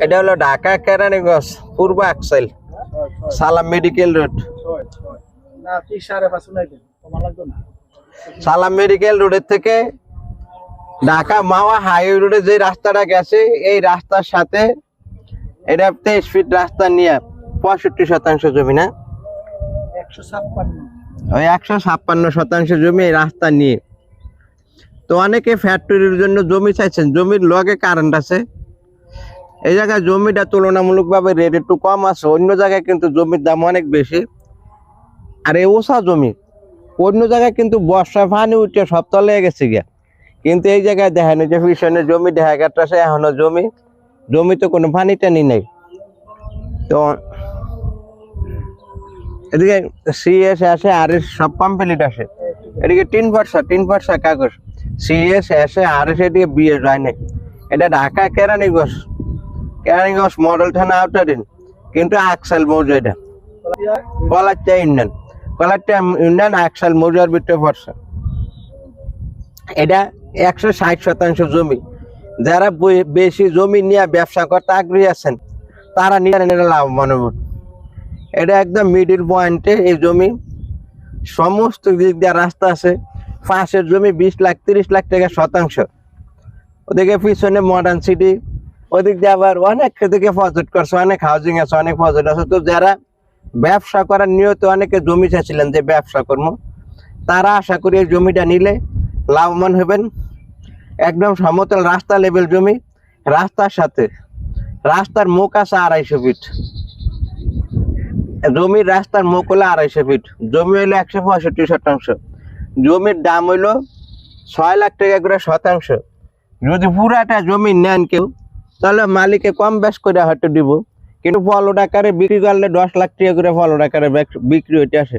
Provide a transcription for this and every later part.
এটা হলো ঢাকা কেরানীগঞ্জ পূর্ব আকসাইল সালাম মেডিকেল রোড। সালাম মেডিকেল রোডের থেকে ঢাকা মাওয়া হাইওয়ে রোডে যে রাস্তাটা গেছে এই রাস্তার সাথে এটা 23 ফিট রাস্তা নিয়ে 65% জমি না 156% জমি এই রাস্তা নিয়ে। তো অনেকে ফ্যাক্টরির জন্য জমি চাইছেন, জমির লগে কারেন্ট আছে, এই জায়গায় জমিটা তুলনামূলকভাবে রেট একটু কম আছে, অন্য জায়গায় কিন্তু জমির দাম অনেক বেশি। আর এই ওষা জমি অন্য জায়গায় কিন্তু বর্ষায় পানি উঠে সব তলে গেছে গিয়া, কিন্তু এই জায়গায় দেখেন যে পিছনে জমি দেখা গেছে এখনো জমিতে কোনো পানি টানি নেই। তো এদিকে সিএস আসে আর সব কমপ্লিট আসে, এদিকে 3% কাগজ সিএস আসে আর এদিকে বিয়ে যায় নাই। এটা ঢাকা কেরানীগঞ্জ মডেল থানা আউটারিন, কিন্তু আকসাইল মৌজা, এটা কলারটা ইউনিয়ন আকসাইল মৌজার ভিতরে পড়ছে। এটা 160% জমি। যারা বেশি জমি নিয়ে ব্যবসা করতে আগ্রহী আছেন তারা নিয়ে লাভবান হবেন। এটা একদম মিডিল পয়েন্টে এই জমি, সমস্ত দিক দিয়ে রাস্তা আছে। পাশের জমি 20 লাখ 30 লাখ টাকা শতাংশ। ওদিকে পিছনে মডার্ন সিটি, ওদিক দিয়ে আবার অনেক দিকে প্রজেক্ট করছে, অনেক হাউজিং আছে, অনেক প্রজেক্ট আছে। তো যারা ব্যবসা করার নিয়ত অনেকে জমি চাইছিলেন যে ব্যবসা করবো, তারা আশা করি এই জমিটা নিলে লাভবান হবেন। একদম সমতল রাস্তা লেভেল জমি, রাস্তার সাথে রাস্তার মুখ আছে 250 ফিট, জমির রাস্তার মুখ হলো 250 ফিট। জমি হইলো 165%। জমির দাম হইলো 6 লাখ টাকা করে শতাংশ। যদি পুরাটা জমি নেন কেউ তাহলে মালিকে কম বেশ করে হয়তো দিব, কিন্তু ফলট আকারে বিক্রি করলে 10 লাখ টাকা করে ফলট আকারে বিক্রি হইতে আসে।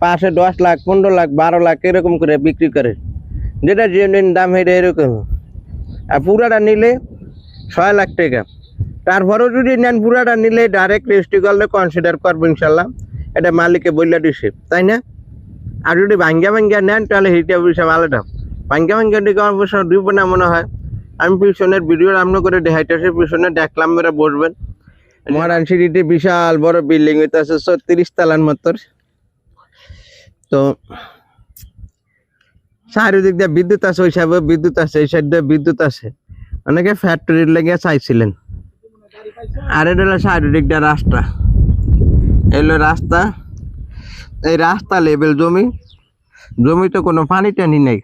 পাশে 10 লাখ 15 লাখ 12 লাখ এরকম করে বিক্রি করে, যেটা জেনুইন দাম এটা এরকম। আর পুরাটা নিলে 6 লাখ টাকা। তারপরেও যদি নেন পুরাটা নিলে ডাইরেক্ট রেজিস্ট্রি করলে কনসিডার করবো ইনশাল্লাহ, এটা মালিকে বললে দিছে, তাই না? আর যদি ভাঙ্গা নেন তাহলে হিটা বিষয় আলাদা। ভাঙ্গা দিকে আমার পয়সা দিব না মনে হয়। আমি পিছনের ভিডিও রান্না করে দেখাইতেছি, পিছনে দেখলাম এরা বসবেন। মডার্ন সিটিতে বিশাল বড় বিল্ডিং হইতেছে 36 তলার মতো। তো চারিদিক দিয়ে বিদ্যুৎ আছে, ওই সাইডে বিদ্যুৎ আছে, এই সাইড দিয়ে বিদ্যুৎ আছে। অনেকে ফ্যাক্টরির লেগে চাইছিলেন। আর এটা হলো চারিদিক দিয়ে রাস্তা, এলো রাস্তা, এই রাস্তা লেভেল জমিতে কোনো পানি টানি নেই।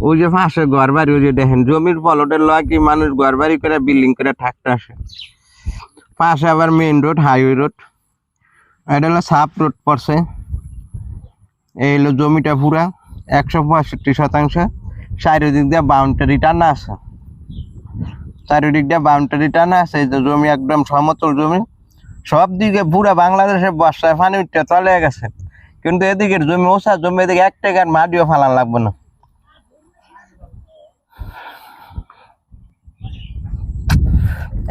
ওই যে পাশে ঘর বাড়ি, ওই যে দেখেন জমির ফলটের লয় কি মানুষ ঘর বাড়ি করে বিল্ডিং করে থাকতে আসে। পাশে আবার মেইন রোড, হাইওয়ে রোড, এটা হলো সাপ রোড পড়ছে। এই হলো জমিটা পুরা 165%। চারিদিক দিয়ে বাউন্ডারি টানা আছে, চারিদিক দিয়ে বাউন্ডারি টানা আছে। এই যে জমি একদম সমতল জমি, সব দিকে পুরা বাংলাদেশের বর্ষায় পানি উঠতে চলে গেছে, কিন্তু এদিকের জমি ওষা জমি, এদিকে 1 টাকার মাটিও ফালান লাগবে না।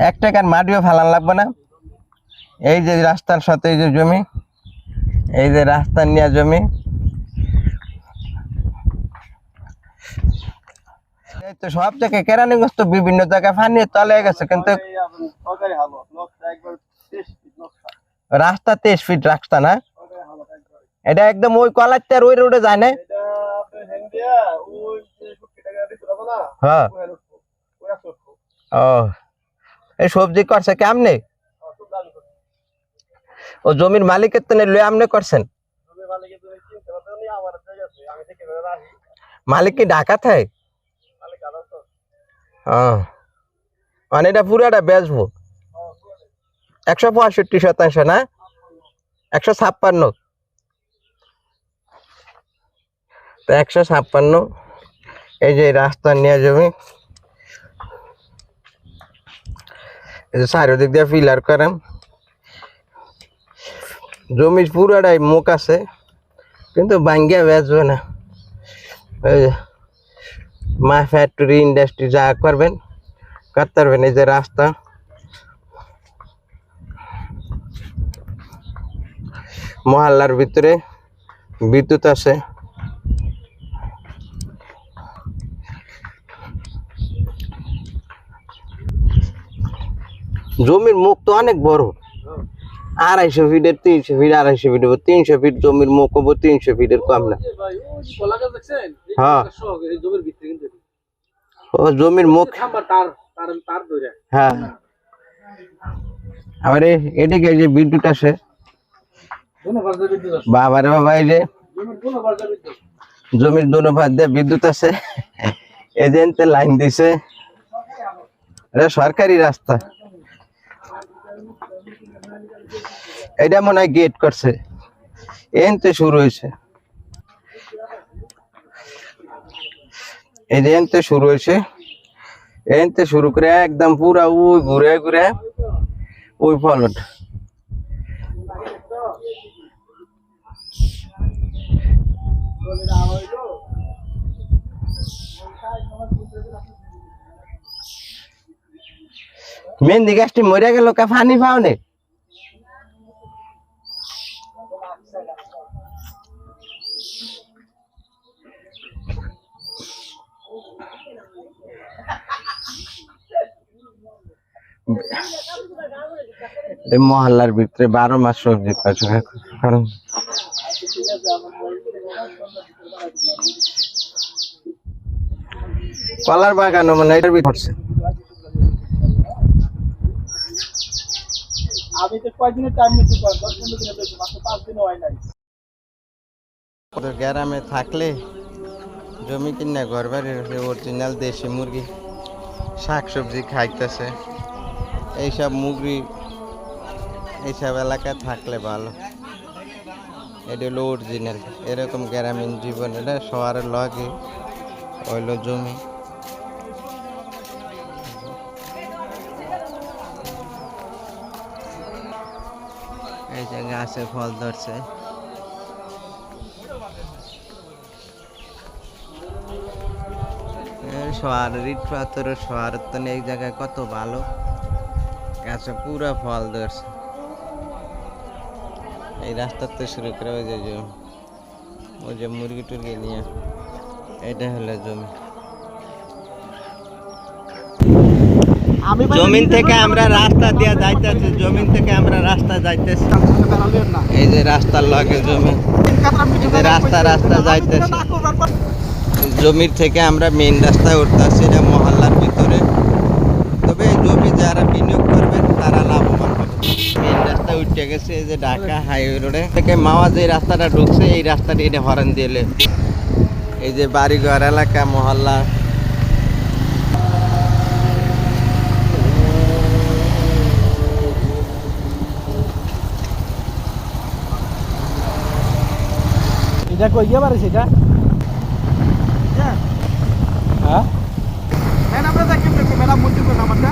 1 টাকার মাটিও ফালান লাগবে না। এই যে রাস্তার সাথে এই যে জমি, এই যে রাস্তা নিয়ে জমি, তো সব জায়গায় কেরানীগঞ্জ তো বিভিন্ন জায়গায় পানি তলে গেছে, কিন্তু রাস্তা 23 ফিট রাস্তা না, এটা একদম ওই কলারটার ওই রোডে যায় না। হ্যাঁ, ও এই সবজি করছে কেমনে? ও জমির মালিকের তো লয়ে আমনে করছেন? মালিক কি ঢাকা থাকে? মানে এটা পুরাটা বেচবো 165% না 156? তো 156। এই যে রাস্তা নিয়ে জমি, এই যে চারিদিক দিয়ে পিলার করেন, জমি পুরাটাই মুখ আছে, কিন্তু ভাঙ্গিয়া বেচবে না। এই যে মা ফ্যাক্টরি ইন্ডাস্ট্রি যা করবেন করতে পারবেন। এই যে রাস্তা, মহল্লার ভিতরে বিদ্যুৎ আছে। জমির মুখ তো অনেক বড়, 250 ফিটের 300 ফিট, 250 ফিট 300 ফিট জমির মুখ হবো, 300 ফিটের কম না। হ্যাঁ ও জমির মুখ। হ্যাঁ আবার এদিকে যে বিদ্যুৎ আসে, বাবারে বাবা, এই যে জমির দোনো পাশ দিয়ে বিদ্যুৎ আছে, এজেন্টে লাইন দিছে, এটা সরকারি রাস্তা। এটা মনে হয় গেট করছে, এনতে শুরু হয়েছে, এই যে এনতে শুরু হয়েছে, এনতে শুরু করে একদম পুরা ওই ঘুরে ঘুরে ওই ফলট। মেহেন্দি গাছটি মরে গেল, কা পানি পাও নে? মহল্লার ভিতরে 12 মাস সবজি পাওয়া যায়, কারণ কলার বাগানও মানে এটার ভিতরে। আমি তো কয়েকদিনের টাইম নিচ্ছি, 10-15 দিনের বেশি, মাত্র 5 দিনও হয় নাই। গ্রামে থাকলে জমি কিনে ঘর বাড়ি অরিজিনাল দেশি মুরগি, শাকসবজি খাইতেছে, এইসব মুরগি এইসব এলাকায় থাকলে ভালো। এটা হলো অরিজিনাল, এরকম গ্রামীণ জীবন। এটা শহরের লগে হইলো জমি। এই যে গাছে ফল ধরছে, শহরের ইট পাথরের শহরের তো এই জায়গায় কত ভালো, গাছে পুরা ফল ধরছে। এই রাস্তাতে শুরু করে ওই যে মুরগি টুরগি নিয়ে, এটা হলো জমি। জমিন থেকে আমরা রাস্তা দিয়ে যাইতেছি, জমিন থেকে আমরা রাস্তা যাইতেছি, এই যে রাস্তার লগে জমি, এই যে রাস্তা যাইতেছি। জমির থেকে আমরা মেইন রাস্তায় উঠতেছি, এটা মহল্লার ভিতরে। তবে জমি যারা বিনিয়োগ করবেন তারা লাভবান হবে। মেইন রাস্তা উঠে গেছে, এই যে ঢাকা হাইওয়ে রোডে থেকে মাওয়া যে রাস্তাটা ঢুকছে, এই রাস্তাটি এটা হরেন দিলে, এই যে বাড়িঘর এলাকা মহল্লা। এটা কই গিয়ে পারে সেটা? হ্যাঁ, আমরা দেখি ম্যাডাম মন্দির নামাটা